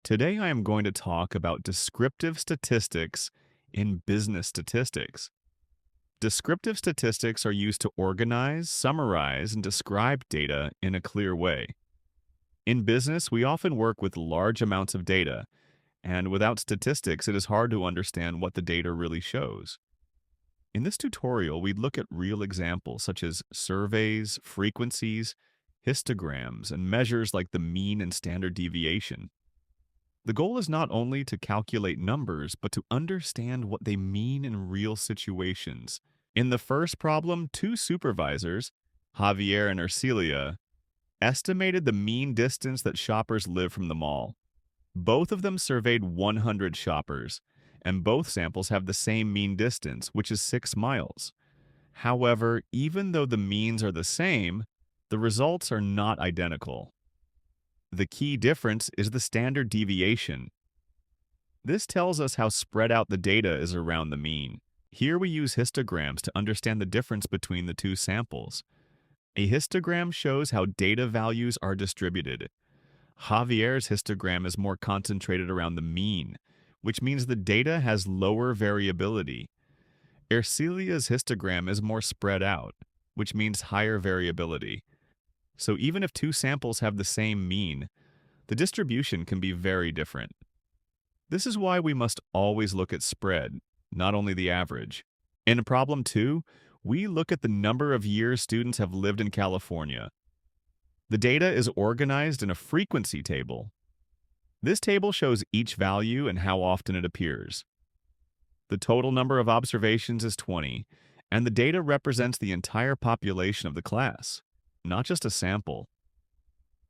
Today I am going to talk about descriptive statistics in business statistics. Descriptive statistics are used to organize, summarize, and describe data in a clear way. In business, we often work with large amounts of data, and without statistics, it is hard to understand what the data really shows. In this tutorial, we look at real examples such as surveys, frequencies, histograms, and measures like the mean and standard deviation. The goal is not only to calculate numbers, but to understand what they mean in real situations. In the first problem, two supervisors, Javier and Ercilia, estimated the mean distance that shoppers live from the mall. Both of them surveyed 100 shoppers, and both samples have the same mean distance, which is 6 miles. However, even though the means are the same, the results are not identical. The key difference is the standard deviation. This tells us how spread out the data is around the mean. Here we use histograms to understand the difference between the two samples. A histogram shows how data values are distributed. Javier's histogram is more concentrated around the mean, which means the data has lower variability. Ercilia's histogram is more spread out, which means higher variability. So even if two samples have the same mean, the distribution can be very different. This is why we must always look at spread, not only the average. In problem 2, we look at the number of years students have lived in California. The data is organized in a frequency table. This table shows each value and how often it appears. The total number of observations is 20, and the data represents the entire population of the class, not just a sample.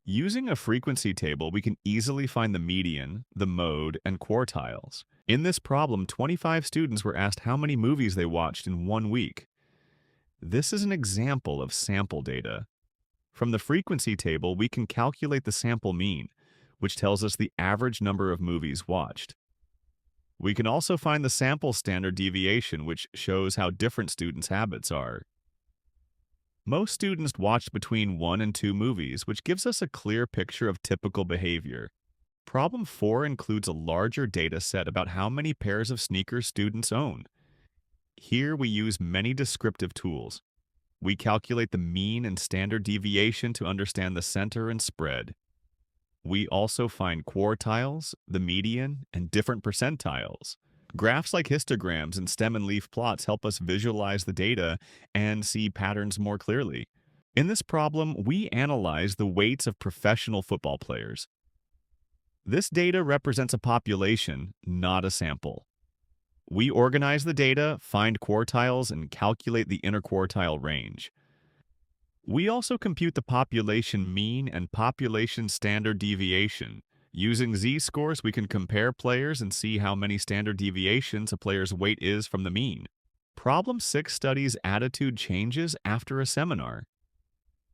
Using a frequency table, we can easily find the median, the mode, and quartiles. In this problem, 25 students were asked how many movies they watched in 1 week. This is an example of sample data. From the frequency table, we can calculate the sample mean, which tells us the average number of movies watched. We can also find the sample standard deviation, which shows how different students' habits are. Most students watched between 1 and 2 movies, which gives us a clear picture of typical behavior. Problem 4 includes a larger data set about how many pairs of sneakers students own. Here we use many descriptive tools. We calculate the mean and standard deviation to understand the center and spread. We also find quartiles, the median, and different percentiles. Graphs like histograms and stem and leaf plots help us visualize the data and see patterns more clearly. In this problem, we analyze the weights of professional football players. This data represents a population, not a sample. We organize the data, find quartiles, and calculate the interquartile range. We also compute the population mean and population standard deviation. Using z-scores, we can compare players and see how many standard deviations a player's weight is from the mean. Problem 6 studies attitude changes after a seminar.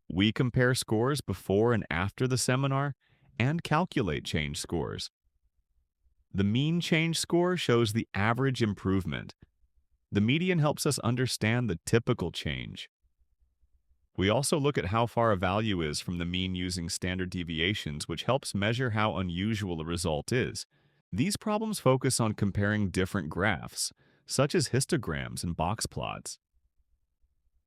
We compare scores before and after the seminar and calculate change scores. The mean change score shows the average improvement. The median helps us understand the typical change. We also look at how far a value is from the mean using standard deviations, which helps measure how unusual a result is. These problems focus on comparing different graphs, such as histograms and box plots.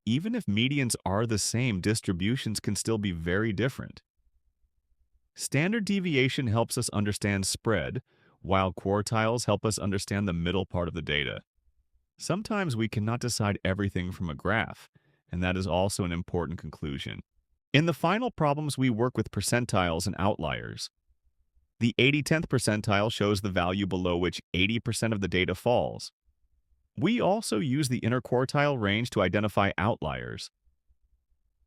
Even if medians are the same, distributions can still be very different. Standard deviation helps us understand spread, while quartiles help us understand the middle part of the data. Sometimes we cannot decide everything from a graph, and that is also an important conclusion. In the final problems, we work with percentiles and outliers. The 80/10th percentile shows the value below which 80% of the data falls. We also use the interquartile range to identify outliers.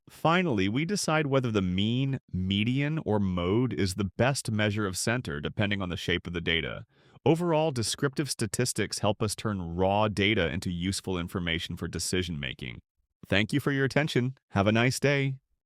Finally, we decide whether the mean, median, or mode is the best measure of center depending on the shape of the data. Overall, descriptive statistics help us turn raw data into useful information for decision making. Thank you for your attention. Have a nice day.